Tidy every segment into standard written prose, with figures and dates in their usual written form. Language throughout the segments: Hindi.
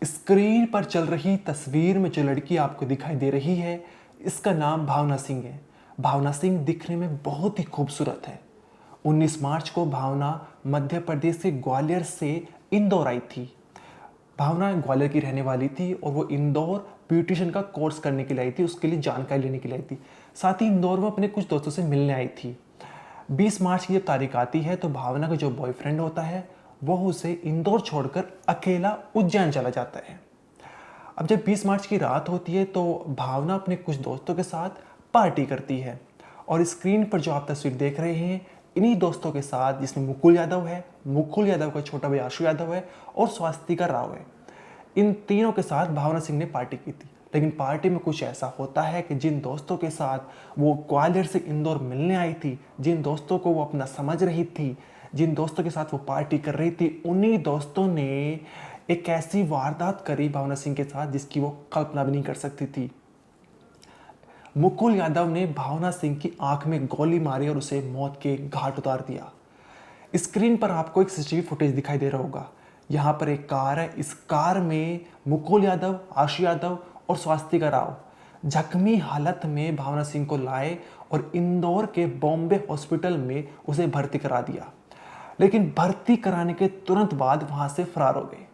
स्क्रीन पर चल रही तस्वीर में जो लड़की आपको दिखाई दे रही है, इसका नाम भावना सिंह है। भावना सिंह दिखने में बहुत ही खूबसूरत है। 19 मार्च को भावना मध्य प्रदेश के ग्वालियर से इंदौर आई थी। भावना ग्वालियर की रहने वाली थी और वो इंदौर ब्यूटिशियन का कोर्स करने के लिए आई थी, उसके लिए जानकारी लेने के लिए आई थी। साथ ही इंदौर में अपने कुछ दोस्तों से मिलने आई थी। 20 मार्च की जब तारीख आती है तो भावना का जो बॉयफ्रेंड होता है वह उसे इंदौर छोड़कर अकेला उज्जैन चला जाता है। अब जब 20 मार्च की रात होती है तो भावना अपने कुछ दोस्तों के साथ पार्टी करती है और स्क्रीन पर जो आप तस्वीर देख रहे हैं इन्हीं दोस्तों के साथ, जिसमें मुकुल यादव है, मुकुल यादव का छोटा भाई आशु यादव है और स्वास्तिका राव है। इन तीनों के साथ भावना सिंह ने पार्टी की थी। लेकिन पार्टी में कुछ ऐसा होता है कि जिन दोस्तों के साथ वो ग्वालियर से इंदौर मिलने आई थी, जिन दोस्तों को वो अपना समझ रही थी, जिन दोस्तों के साथ वो पार्टी कर रही थी, उन्हीं दोस्तों ने एक ऐसी वारदात करी भावना सिंह के साथ जिसकी वो कल्पना भी नहीं कर सकती थी। मुकुल यादव ने भावना सिंह की आंख में गोली मारी और उसे मौत के घाट उतार दिया। स्क्रीन पर आपको एक सीसीटीवी फुटेज दिखाई दे रहा होगा। यहाँ पर एक कार है, इस कार में मुकुल यादव, आशु यादव और स्वास्तिका राव जख्मी हालत में भावना सिंह को लाए और इंदौर के बॉम्बे हॉस्पिटल में उसे भर्ती करा दिया। लेकिन भर्ती कराने के तुरंत बाद वहां से फरार हो गए।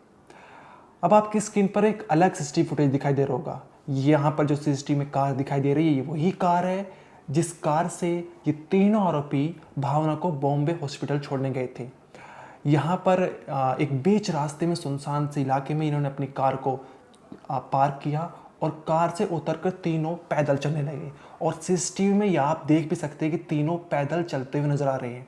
अब आपकी स्क्रीन पर एक अलग सीसीटीवी फुटेज दिखाई दे रहा होगा। यहाँ पर जो सीसीटीवी में कार दिखाई दे रही है ये वही कार है जिस कार से ये तीनों आरोपी भावना को बॉम्बे हॉस्पिटल छोड़ने गए थे। यहाँ पर एक बीच रास्ते में सुनसान से इलाके में इन्होंने अपनी कार को पार्क किया और कार से उतरकर तीनों पैदल चलने लगे। और सीसीटीवी में यह आप देख भी सकते हैं कि तीनों पैदल चलते हुए नजर आ रहे हैं।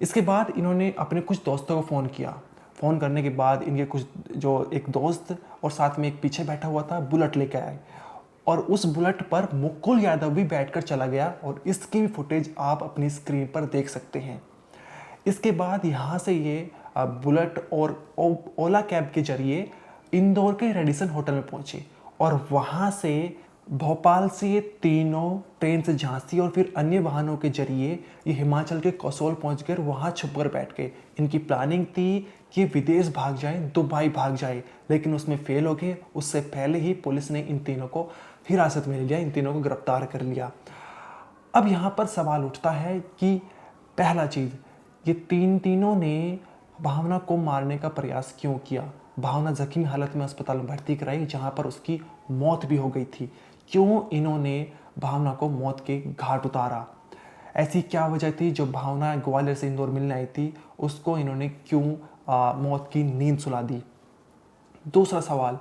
इसके बाद इन्होंने अपने कुछ दोस्तों को फ़ोन किया। फ़ोन करने के बाद इनके कुछ जो एक दोस्त और साथ में एक पीछे बैठा हुआ था बुलेट लेकर आए और उस बुलेट पर मुकुल यादव भी बैठकर चला गया और इसकी भी फुटेज आप अपनी स्क्रीन पर देख सकते हैं। इसके बाद यहाँ से ये बुलेट और ओला कैब के जरिए इंदौर के रेडिसन होटल में पहुँचे और वहाँ से भोपाल से ये तीनों ट्रेन से झांसी और फिर अन्य वाहनों के जरिए ये हिमाचल के कसोल पहुंचकर वहाँ छुपकर बैठ गए। इनकी प्लानिंग थी कि विदेश भाग जाए, दुबई भाग जाए, लेकिन उसमें फेल हो गए। उससे पहले ही पुलिस ने इन तीनों को हिरासत में ले लिया, इन तीनों को गिरफ्तार कर लिया। अब यहाँ पर सवाल उठता है कि पहला चीज़, ये तीनों ने भावना को मारने का प्रयास क्यों किया? भावना जख्मी हालत में अस्पताल में भर्ती कराई जहाँ पर उसकी मौत भी हो गई थी। क्यों इन्होंने भावना को मौत के घाट उतारा? ऐसी क्या वजह थी जो भावना ग्वालियर से इंदौर मिलने आई थी उसको इन्होंने क्यों मौत की नींद सुला दी? दूसरा सवाल,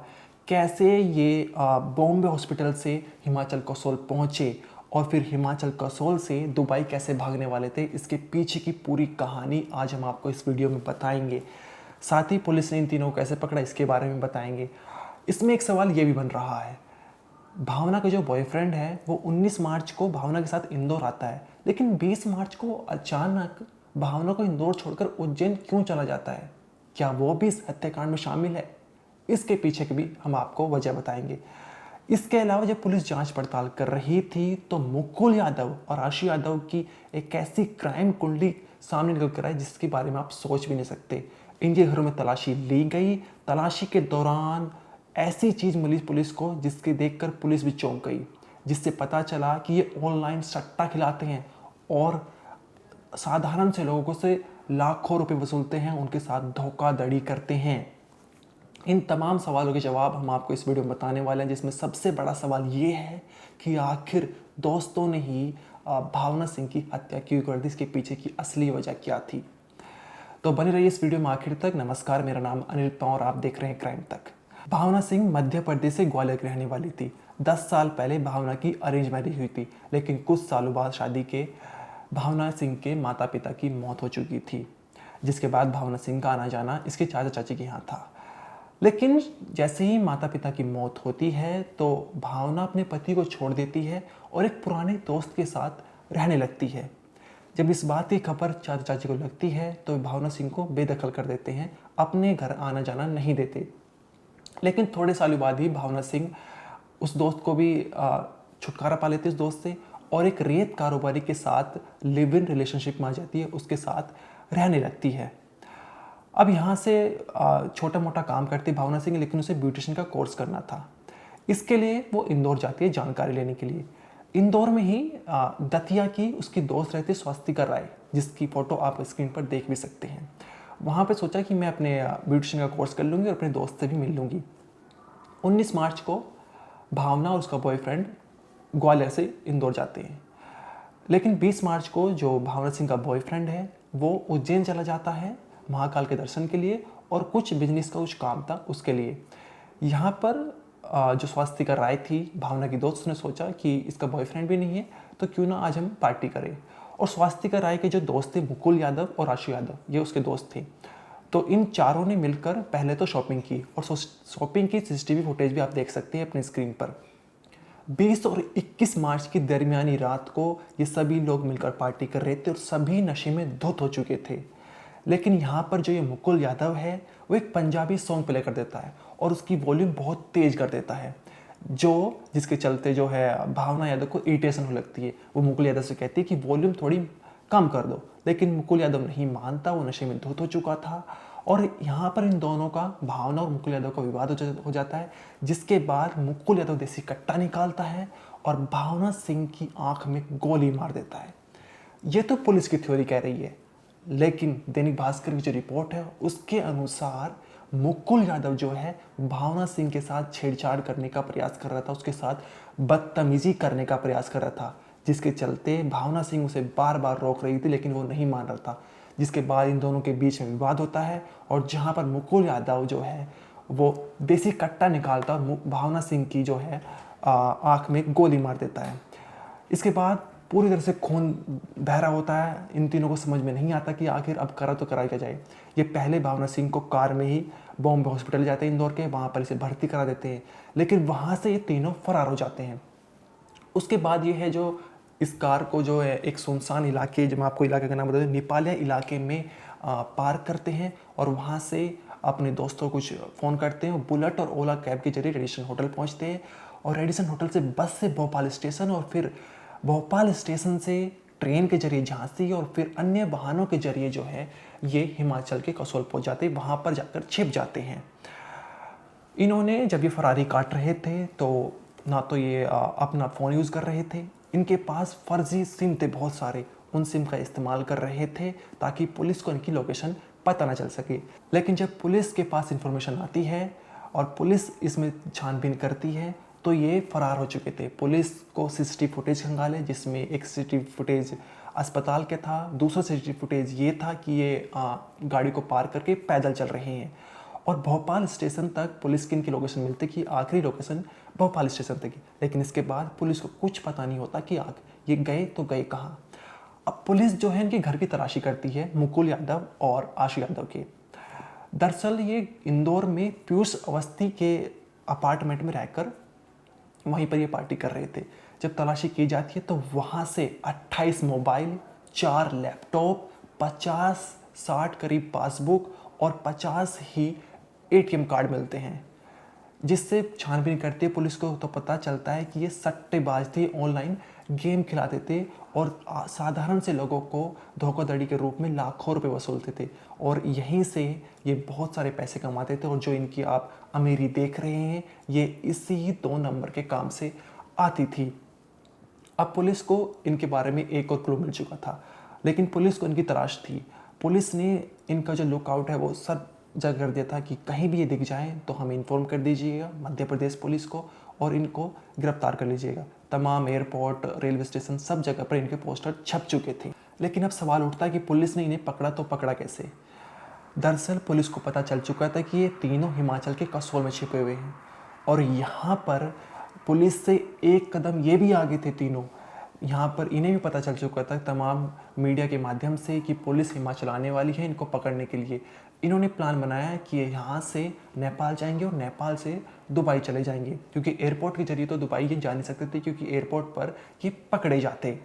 कैसे ये बॉम्बे हॉस्पिटल से हिमाचल कसोल पहुँचे और फिर हिमाचल कसोल से दुबई कैसे भागने वाले थे? इसके पीछे की पूरी कहानी आज हम आपको इस वीडियो में बताएंगे। साथ ही पुलिस ने इन तीनों को कैसे पकड़ा इसके बारे में बताएंगे। इसमें एक सवाल ये भी बन रहा है, भावना का जो बॉयफ्रेंड है वो 19 मार्च को भावना के साथ इंदौर आता है, लेकिन 20 मार्च को अचानक भावना को इंदौर छोड़कर उज्जैन क्यों चला जाता है? क्या वो भी इस हत्याकांड में शामिल है? इसके पीछे की भी हम आपको वजह बताएंगे। इसके अलावा जब पुलिस जांच पड़ताल कर रही थी तो मुकुल यादव और आशु यादव की एक ऐसी क्राइम कुंडली सामने निकल कर आई जिसके बारे में आप सोच भी नहीं सकते। इनके घरों में तलाशी ली गई। तलाशी के दौरान ऐसी चीज़ मिली पुलिस को जिसके देखकर पुलिस भी चौंक गई, जिससे पता चला कि ये ऑनलाइन सट्टा खिलाते हैं और साधारण से लोगों से लाखों रुपए वसूलते हैं, उनके साथ धोखाधड़ी करते हैं। इन तमाम सवालों के जवाब हम आपको इस वीडियो में बताने वाले हैं, जिसमें सबसे बड़ा सवाल ये है कि आखिर दोस्तों ने ही भावना सिंह की हत्या क्यों कर दी, इसके पीछे की असली वजह क्या थी। तो बने रहिए इस वीडियो में आखिर तक। नमस्कार, मेरा नाम अनिल पंवर, आप देख रहे हैं क्राइम तक। भावना सिंह मध्य प्रदेश से ग्वालियर की रहने वाली थी। 10 साल पहले भावना की अरेंज मैरिज हुई थी, लेकिन कुछ सालों बाद शादी के भावना सिंह के माता पिता की मौत हो चुकी थी, जिसके बाद भावना सिंह का आना जाना इसके चाचा चाची के यहाँ था। लेकिन जैसे ही माता पिता की मौत होती है तो भावना अपने पति को छोड़ देती है और एक पुराने दोस्त के साथ रहने लगती है। जब इस बात की खबर चाचा चाची को लगती है तो भावना सिंह को बेदखल कर देते हैं, अपने घर आना जाना नहीं देते। लेकिन थोड़े सालों बाद ही भावना सिंह उस दोस्त को भी छुटकारा पा लेती है उस दोस्त से और एक रेत कारोबारी के साथ लिव इन रिलेशनशिप में आ जाती है, उसके साथ रहने लगती है। अब यहाँ से छोटा मोटा काम करती भावना सिंह, लेकिन उसे ब्यूटिशियन का कोर्स करना था। इसके लिए वो इंदौर जाती है जानकारी लेने के लिए। इंदौर में ही दतिया की उसकी दोस्त रहती स्वास्तिका राय, जिसकी फ़ोटो आप स्क्रीन पर देख भी सकते हैं। वहाँ पे सोचा कि मैं अपने ब्यूटिशियन का कोर्स कर लूँगी और अपने दोस्त से भी मिल लूँगी। 19 मार्च को भावना और उसका बॉयफ्रेंड ग्वालियर से इंदौर जाते हैं। लेकिन 20 मार्च को जो भावना सिंह का बॉयफ्रेंड है वो उज्जैन चला जाता है महाकाल के दर्शन के लिए, और कुछ बिजनेस का कुछ काम था उसके लिए। यहाँ पर जो स्वास्तिका राय थी भावना की दोस्त, ने सोचा कि इसका बॉयफ्रेंड भी नहीं है तो क्यों ना आज हम पार्टी करें। और स्वास्तिका राय के जो दोस्त थे मुकुल यादव और आशु यादव, ये उसके दोस्त थे। तो इन चारों ने मिलकर पहले तो शॉपिंग की, और शॉपिंग की सीसीटीवी फुटेज भी आप देख सकते हैं अपने स्क्रीन पर। 20 और 21 मार्च की दरमियानी रात को ये सभी लोग मिलकर पार्टी कर रहे थे और सभी नशे में धुत हो चुके थे। लेकिन यहाँ पर जो ये मुकुल यादव है वो एक पंजाबी सॉन्ग प्ले कर देता है और उसकी वॉल्यूम बहुत तेज कर देता है, जिसके चलते जो है भावना यादव को इरिटेशन हो लगती है। वो मुकुल यादव से कहती है कि वॉल्यूम थोड़ी कम कर दो, लेकिन मुकुल यादव नहीं मानता, वो नशे में धुत हो चुका था। और यहाँ पर इन दोनों का, भावना और मुकुल यादव का विवाद हो जाता है, जिसके बाद मुकुल यादव देसी कट्टा निकालता है और भावना सिंह की आंख में गोली मार देता है। ये तो पुलिस की थ्योरी कह रही है, लेकिन दैनिक भास्कर की जो रिपोर्ट है उसके अनुसार मुकुल यादव जो है भावना सिंह के साथ छेड़छाड़ करने का प्रयास कर रहा था, उसके साथ बदतमीजी करने का प्रयास कर रहा था, जिसके चलते भावना सिंह उसे बार बार रोक रही थी लेकिन वो नहीं मान रहा था। जिसके बाद इन दोनों के बीच में विवाद होता है और जहाँ पर मुकुल यादव जो है वो देसी कट्टा निकालता और भावना सिंह की जो है आँख में गोली मार देता है। इसके बाद पूरी तरह से खून बह रहा होता है। इन तीनों को समझ में नहीं आता कि आखिर अब करा तो करा क्या जाए। ये पहले भावना सिंह को कार में ही बॉम्बे हॉस्पिटल जाते हैं इंदौर के, वहाँ पर इसे भर्ती करा देते हैं, लेकिन वहाँ से ये तीनों फरार हो जाते हैं। उसके बाद ये है जो इस कार को जो है एक सुनसान इलाके, जो मैं आपको इलाके का नाम बता दूँ, नेपालिया इलाके में पार्क करते हैं और वहाँ से अपने दोस्तों को कुछ फ़ोन करते हैं। बुलेट और ओला कैब के जरिए रेडिसन होटल पहुँचते हैं और रेडिसन होटल से बस से भोपाल स्टेशन, और फिर भोपाल स्टेशन से ट्रेन के जरिए झांसी, और फिर अन्य वाहनों के जरिए जो है ये हिमाचल के कसोल पहुँच जाते हैं, वहाँ पर जाकर छिप जाते हैं। इन्होंने जब ये फरारी काट रहे थे तो ना तो ये अपना फ़ोन यूज़ कर रहे थे, इनके पास फर्जी सिम थे बहुत सारे, उन सिम का इस्तेमाल कर रहे थे ताकि पुलिस को इनकी लोकेशन पता ना चल सके। लेकिन जब पुलिस के पास इंफॉर्मेशन आती है और पुलिस इसमें छानबीन करती है तो ये फरार हो चुके थे। पुलिस को सीसीटीवी फुटेज खंगाले, जिसमें एक सीसीटीवी फुटेज अस्पताल के था, दूसरा सीसीटीवी फुटेज ये था कि ये गाड़ी को पार करके पैदल चल रहे हैं। और भोपाल स्टेशन तक पुलिस की इनकी लोकेशन मिलती कि आखिरी लोकेशन भोपाल स्टेशन तक ही, लेकिन इसके बाद पुलिस को कुछ पता नहीं होता कि ये गए तो गए कहाँ। अब पुलिस जो है इनके घर की तलाशी करती है, मुकुल यादव और आशु यादव के। दरअसल ये इंदौर में पीयूष अवस्थी के अपार्टमेंट में रहकर वहीं पर ये पार्टी कर रहे थे। जब तलाशी की जाती है तो वहाँ से 28 मोबाइल, 4 लैपटॉप, 50-60 करीब पासबुक और 50 ही एटीएम कार्ड मिलते हैं, जिससे छानबीन करती है पुलिस को तो पता चलता है कि ये सट्टेबाज थे, ऑनलाइन गेम खिलाते थे और साधारण से लोगों को धोखाधड़ी के रूप में लाखों रुपए वसूलते थे, और यहीं से ये बहुत सारे पैसे कमाते थे। और जो इनकी आप अमीरी देख रहे हैं ये इसी 2 नंबर के काम से आती थी। अब पुलिस को इनके बारे में एक और क्लू मिल चुका था, लेकिन पुलिस को इनकी तलाश थी। पुलिस ने इनका जो लुकआउट है वो सब जगह कर दिया था कि कहीं भी ये दिख जाए तो हमें इन्फॉर्म कर दीजिएगा मध्य प्रदेश पुलिस को और इनको गिरफ्तार कर लीजिएगा। तमाम एयरपोर्ट, रेलवे स्टेशन, सब जगह पर इनके पोस्टर छप चुके थे। लेकिन अब सवाल उठता है कि पुलिस ने इन्हें पकड़ा तो पकड़ा कैसे। दरअसल पुलिस को पता चल चुका था कि ये तीनों हिमाचल के कसोल में छिपे हुए हैं, और यहाँ पर पुलिस से एक कदम ये भी आगे थे तीनों। यहाँ पर इन्हें भी पता चल चुका था तमाम मीडिया के माध्यम से कि पुलिस हिमाचल आने वाली है इनको पकड़ने के लिए। इन्होंने प्लान बनाया कि ये यहाँ से नेपाल जाएंगे और नेपाल से दुबई चले जाएंगे, क्योंकि एयरपोर्ट के जरिए तो दुबई ये जा नहीं सकते थे क्योंकि एयरपोर्ट पर ये पकड़े जाते।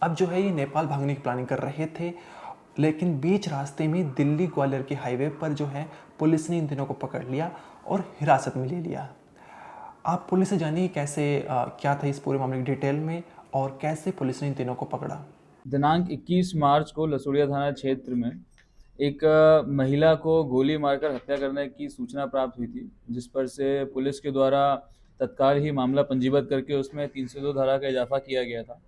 अब जो है ये नेपाल भागने की प्लानिंग कर रहे थे, लेकिन बीच रास्ते में दिल्ली ग्वालियर के हाईवे पर जो है पुलिस ने इन तीनों को पकड़ लिया और हिरासत में ले लिया। आप पुलिस से जानिए कैसे क्या था इस पूरे मामले की डिटेल में और कैसे पुलिस ने इन तीनों को पकड़ा। दिनांक 21 मार्च को लसुड़िया थाना क्षेत्र में एक महिला को गोली मारकर हत्या करने की सूचना प्राप्त हुई थी, जिस पर से पुलिस के द्वारा तत्काल ही मामला पंजीबद्ध करके उसमें 302 धारा का इजाफा किया गया था,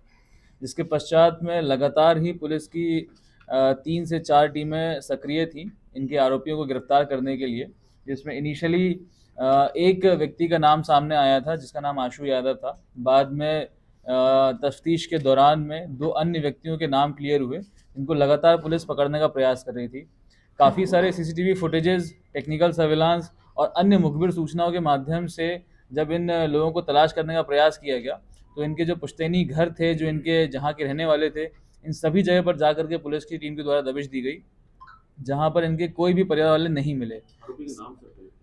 जिसके पश्चात में लगातार ही पुलिस की 3 से 4 टीमें सक्रिय थीं इनके आरोपियों को गिरफ्तार करने के लिए, जिसमें इनिशियली एक व्यक्ति का नाम सामने आया था जिसका नाम आशु यादव था। बाद में तफ्तीश के दौरान में 2 अन्य व्यक्तियों के नाम क्लियर हुए, इनको लगातार पुलिस पकड़ने का प्रयास कर रही थी। काफ़ी सारे सीसीटीवी फुटेजेस, टेक्निकल सर्विलांस और अन्य मुखबिर सूचनाओं के माध्यम से जब इन लोगों को तलाश करने का प्रयास किया गया, तो इनके जो पुश्तैनी घर थे, जो इनके जहाँ के रहने वाले थे, इन सभी जगह पर जा करके पुलिस की टीम के द्वारा दबिश दी गई, जहाँ पर इनके कोई भी परिवार वाले नहीं मिले।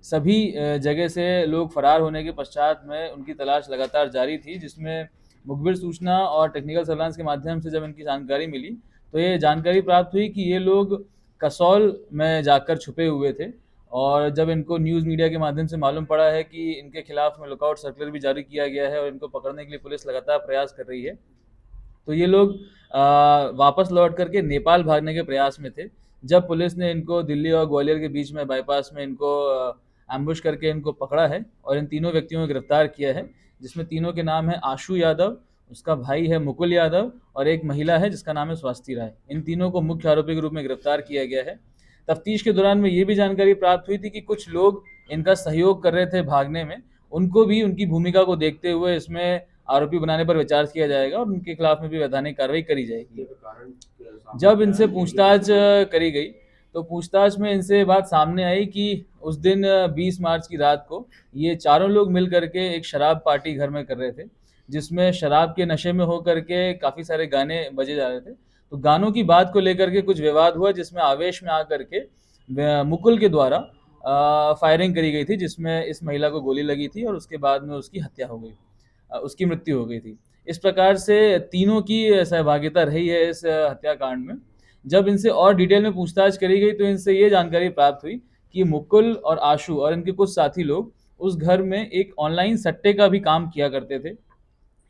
सभी जगह से लोग फरार होने के पश्चात में उनकी तलाश लगातार जारी थी, जिसमें मुखबिर सूचना और टेक्निकल सर्विलांस के माध्यम से जब इनकी जानकारी मिली, तो ये जानकारी प्राप्त हुई कि ये लोग कसौल में जाकर छुपे हुए थे। और जब इनको न्यूज़ मीडिया के माध्यम से मालूम पड़ा है कि इनके खिलाफ में लुकआउट सर्कुलर भी जारी किया गया है और इनको पकड़ने के लिए पुलिस लगातार प्रयास कर रही है, तो ये लोग वापस लौट करके नेपाल भागने के प्रयास में थे। जब पुलिस ने इनको दिल्ली और ग्वालियर के बीच में बाईपास में इनको एम्बुश करके इनको पकड़ा है और इन तीनों व्यक्तियों को गिरफ्तार किया है, जिसमें तीनों के नाम है आशु यादव, उसका भाई है मुकुल यादव और एक महिला है जिसका नाम है स्वास्ति राय। इन तीनों को मुख्य आरोपी के रूप में गिरफ्तार किया गया है। तफ्तीश के दौरान में ये भी जानकारी प्राप्त हुई थी कि कुछ लोग इनका सहयोग कर रहे थे भागने में, उनको भी उनकी भूमिका को देखते हुए इसमें आरोपी बनाने पर विचार किया जाएगा और उनके खिलाफ में भी वैधानिक कार्रवाई करी जाएगी। जब इनसे पूछताछ करी गई, तो पूछताछ में इनसे बात सामने आई कि उस दिन 20 मार्च की रात को ये चारों लोग मिल करके एक शराब पार्टी घर में कर रहे थे, जिसमें शराब के नशे में होकर के काफ़ी सारे गाने बजे जा रहे थे। तो गानों की बात को लेकर के कुछ विवाद हुआ, जिसमें आवेश में आकर के मुकुल के द्वारा फायरिंग करी गई थी, जिसमें इस महिला को गोली लगी थी और उसके बाद में उसकी हत्या हो गई, उसकी मृत्यु हो गई थी। इस प्रकार से तीनों की सहभागिता रही है इस हत्याकांड में। जब इनसे और डिटेल में पूछताछ करी गई, तो इनसे ये जानकारी प्राप्त हुई कि मुकुल और आशु और इनके कुछ साथी लोग उस घर में एक ऑनलाइन सट्टे का भी काम किया करते थे।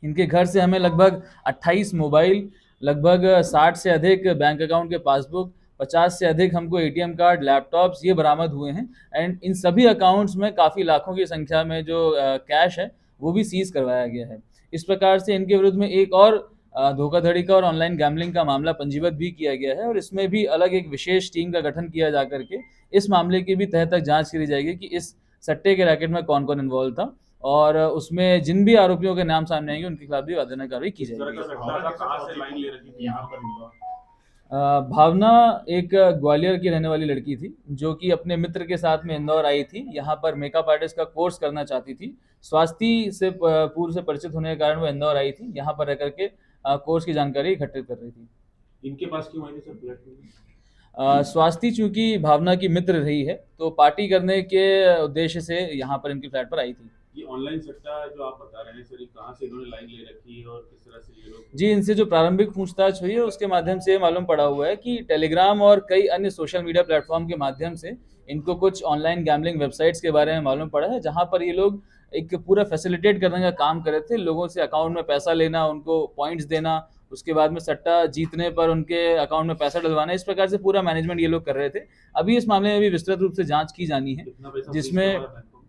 इनके घर से हमें लगभग 28 मोबाइल, लगभग 60 से अधिक बैंक अकाउंट के पासबुक, 50 से अधिक हमको एटीएम कार्ड, लैपटॉप्स ये बरामद हुए हैं। एंड इन सभी अकाउंट्स में काफ़ी लाखों की संख्या में जो कैश है वो भी सीज करवाया गया है। इस प्रकार से इनके विरुद्ध में एक और धोखाधड़ी का और ऑनलाइन गैम्बलिंग का मामला पंजीबद्ध भी किया गया है और इसमें भी अलग एक विशेष टीम का गठन किया जा करके इस मामले की भी तह तक जांच करी जाएगी कि इस सट्टे के रैकेट में कौन कौन इन्वॉल्व था और उसमें जिन भी आरोपियों के नाम सामने आएंगे उनके खिलाफ भी वैधानिक कार्रवाई की जाएगी। भावना एक ग्वालियर की रहने वाली लड़की थी, जो कि अपने मित्र के साथ में इंदौर आई थी। यहाँ पर मेकअप आर्टिस्ट का कोर्स करना चाहती थी। स्वास्थ्य से पूर्व से परिचित होने के कारण वो इंदौर आई थी, यहाँ पर रह करके कोर्स की जानकारी इकट्ठित कर रही थी। इनके पास क्यों आई थी सर फ्लैट में? स्वास्थ्य चूंकि भावना की मित्र रही है, तो पार्टी करने के उद्देश्य से यहाँ पर इनके फ्लैट पर आई थी। ये ऑनलाइन सट्टा जो आप बता रहे हैं सर, ये कहाँ से इन्होंने लाइन ले रखी है और किस तरह से ये लोग? जी, इनसे जो प्रारंभिक पूछताछ हुई है उसके माध्यम से मालूम पड़ा हुआ है कि टेलीग्राम और कई अन्य सोशल मीडिया प्लेटफॉर्म के माध्यम से इनको कुछ ऑनलाइन गैम्बलिंग वेबसाइट्स के बारे में मालूम पड़ा है, जहां पर ये लोग एक पूरा फैसिलिटेट करने का काम कर रहे थे। लोगों से अकाउंट में पैसा लेना, उनको पॉइंट्स देना, उसके बाद में सट्टा जीतने पर उनके अकाउंट में पैसा डलवाना, इस प्रकार से पूरा मैनेजमेंट ये लोग कर रहे थे। अभी इस मामले में भी विस्तृत रूप से जाँच की जानी है, कितना पैसा जिसमें फ्रीज करवाया बैंकों में?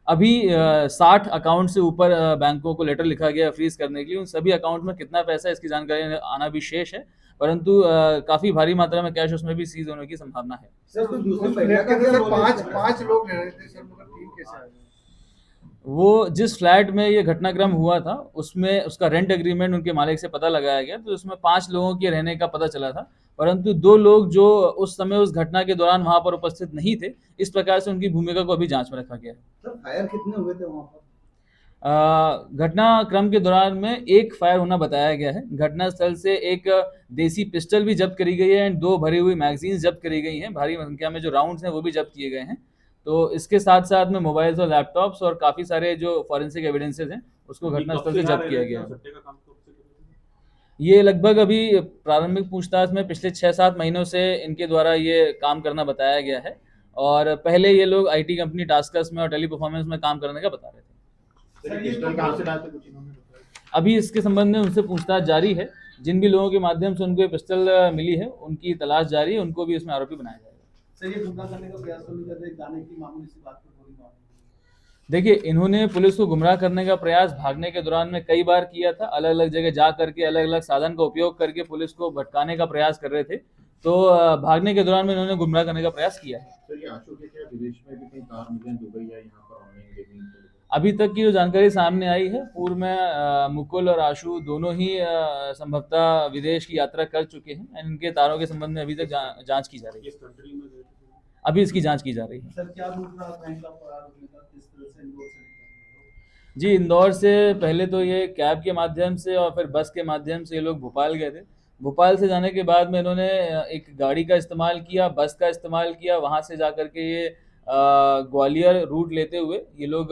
अभी 60 अकाउंट से ऊपर बैंकों को लेटर लिखा गया फ्रीज करने के लिए। उन सभी अकाउंट में कितना पैसा है इसकी जानकारी आना भी शेष है, परंतु काफ़ी भारी मात्रा में कैश उसमें भी सीज होने की संभावना है। सर कुछ दूसरी महिला के अंदर पांच लोग रह रहे थे सर, मगर तीन कैसे आ गए? वो जिस फ्लैट में ये घटनाक्रम हुआ था उसमें उसका रेंट एग्रीमेंट उनके मालिक से पता लगाया गया, तो उसमें 5 लोगों के रहने का पता चला था, परंतु 2 लोग जो उस समय उस घटना के दौरान वहां पर उपस्थित नहीं थे, इस प्रकार से उनकी भूमिका को अभी जांच में रखा गया है। सर फायर कितने हुए थे वहाँ पर? घटनाक्रम के दौरान में एक फायर होना बताया गया है। घटनास्थल से एक देसी पिस्टल भी जब्त करी गई है एंड 2 भरी हुई मैगजीन्स जब्त करी गई हैं। भारी संख्या में जो राउंड्स हैं वो भी जब्त किए गए हैं। तो इसके साथ साथ में मोबाइल्स और लैपटॉप्स और काफ़ी सारे जो फॉरेंसिक एविडेंसेस हैं उसको घटनास्थल से जब्त किया गया है। सट्टे का काम कब से कर रहे थे? ये लगभग अभी प्रारंभिक पूछताछ में पिछले 6-7 महीनों से इनके द्वारा ये काम करना बताया गया है और पहले ये लोग आईटी कंपनी टास्कस में और टेली परफॉर्मेंस में काम करने का बता रहे थे। सर ये पिस्टल कहाँ से लाए थे कुछ इन्होंने बताया? अभी इसके संबंध में उनसे पूछताछ जारी है, जिन भी लोगों के माध्यम से उनको ये पिस्टल मिली है उनकी तलाश जारी है, उनको भी इसमें आरोपी बनाया जाएगा। सर ये गुमराह करने का प्रयास तो नहीं कर रहे, गाने की मामूली सी बात पर गोली मार देखिए, इन्होंने पुलिस को गुमराह करने का प्रयास भागने के दौरान में कई बार किया था। अलग अलग जगह जा करके अलग अलग साधन का उपयोग करके पुलिस को भटकाने का प्रयास कर रहे थे। तो भागने के दौरान में इन्होंने गुमराह करने का प्रयास किया है। सर ये आशु के क्या विदेश में भी कहीं कार मिले हैं, दुबई या यहाँ पर ऑनलाइन गेमिंग? अभी तक की जो जानकारी सामने आई है, पूर्व में मुकुल और आशु दोनों ही संभवतः विदेश की यात्रा कर चुके हैं। इनके तारों के संबंध में अभी तक जांच की जा रही है। किस कंट्री में गए थे? अभी इसकी जांच की जा रही है। सर क्या रूट रहा था इनका फरार होने का, किस तरह से इंदौर से निकलने जी, इंदौर से पहले तो ये कैब के माध्यम से और फिर बस के माध्यम से ये लोग भोपाल गए थे। भोपाल से जाने के बाद में इन्होंने एक गाड़ी का इस्तेमाल किया, बस का इस्तेमाल किया। वहाँ से जा कर के ये ग्वालियर रूट लेते हुए ये लोग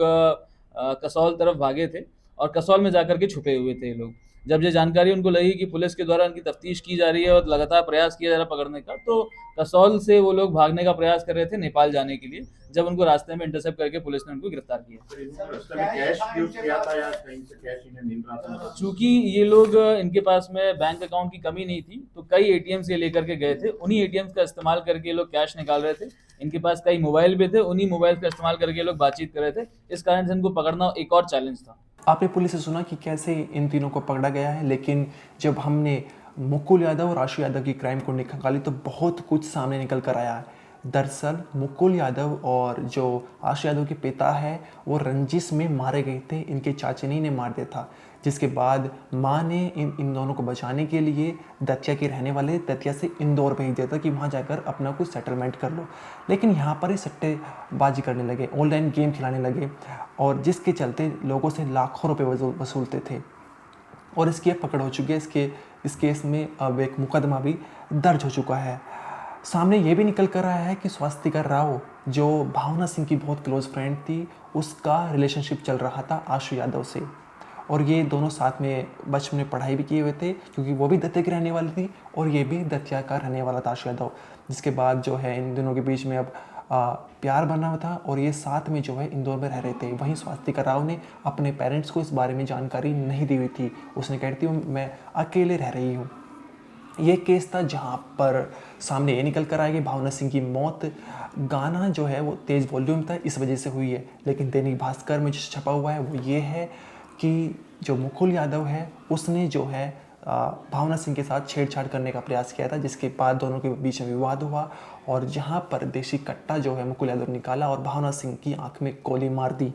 कसौल तरफ भागे थे और कसौल में जा कर के छुपे हुए थे ये लोग। जब ये जानकारी उनको लगी कि पुलिस के द्वारा उनकी तफ्तीश की जा रही है और लगातार प्रयास किया जा रहा है पकड़ने का, तो कसौल से वो लोग भागने का प्रयास कर रहे थे नेपाल जाने के लिए। जब उनको रास्ते में इंटरसेप्ट करके पुलिस ने उनको गिरफ्तार किया। सर इन्होंने रास्ते में कैश यूज किया था या कहीं से कैश इन्हें मिल रहा था? चूंकि ये लोग इनके पास में बैंक अकाउंट की कमी नहीं थी, तो कई एटीएम से लेकर के गए थे। उन्हीं एटीएम का इस्तेमाल करके ये लोग कैश निकाल रहे थे। इनके पास कई मोबाइल भी थे, उन्हीं मोबाइल का इस्तेमाल करके ये लोग बातचीत कर रहे थे। इस कारण से इनको पकड़ना एक और चैलेंज था। आपने पुलिस से सुना कि कैसे इन तीनों को पकड़ा गया है, लेकिन जब हमने मुकुल यादव और आशु यादव की क्राइम को निकाली तो बहुत कुछ सामने निकल कर आया है। दरअसल मुकुल यादव और जो आशु यादव के पिता है वो रंजिश में मारे गए थे। इनके चाचनी ने मार दिया था, जिसके बाद माँ ने इन दोनों को बचाने के लिए दतिया के रहने वाले दतिया से इंदौर भेज दिया था कि वहाँ जाकर अपना कुछ सेटलमेंट कर लो। लेकिन यहाँ पर ही सट्टेबाजी करने लगे, ऑनलाइन गेम खिलाने लगे और जिसके चलते लोगों से लाखों रुपए वसूलते थे और इसकी अब पकड़ हो चुकी है। इस केस में अब एक मुकदमा भी दर्ज हो चुका है। सामने ये भी निकल कर आया है कि स्वास्तिका राव जो भावना सिंह की बहुत क्लोज फ्रेंड थी, उसका रिलेशनशिप चल रहा था आशु यादव से और ये दोनों साथ में बचपन में पढ़ाई भी किए हुए थे, क्योंकि वो भी दतिया की रहने वाली थी और ये भी दतिया का रहने वाला था आशु यादव। जिसके बाद जो है इन दोनों के बीच में अब प्यार बना हुआ था और ये साथ में जो है इंदौर में रह रहे थे। वहीं स्वास्तिका राव ने अपने पेरेंट्स को इस बारे में जानकारी नहीं दी हुई थी। उसने कहती थी मैं अकेले रह रही हूँ। ये केस था जहाँ पर सामने ये निकल कर आया कि भावना सिंह की मौत गाना जो है वो तेज़ वॉल्यूम था इस वजह से हुई है। लेकिन दैनिक भास्कर में जो छपा हुआ है वो ये है कि जो मुकुल यादव है उसने जो है भावना सिंह के साथ छेड़छाड़ करने का प्रयास किया था, जिसके बाद दोनों के बीच में विवाद हुआ और जहाँ पर देशी कट्टा जो है मुकुल यादव निकाला और भावना सिंह की आंख में गोली मार दी।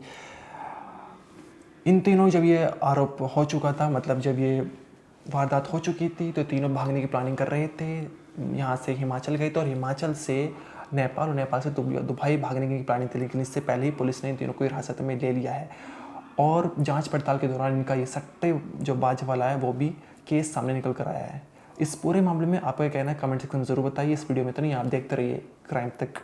इन तीनों जब ये आरोप हो चुका था, मतलब जब ये वारदात हो चुकी थी, तो तीनों भागने की प्लानिंग कर रहे थे। यहाँ से हिमाचल गए थे और हिमाचल से नेपाल और नेपाल से दुबई भागने की प्लानिंग थी। लेकिन इससे पहले ही पुलिस ने इन तीनों को हिरासत में ले लिया है और जांच पड़ताल के दौरान इनका ये सट्टे जो बाज वाला है वो भी केस सामने निकल कर आया है। इस पूरे मामले में आपका कहना है कमेंट सेक्शन में ज़रूर बताइए। इस वीडियो में तो नहीं, आप देखते रहिए क्राइम तक।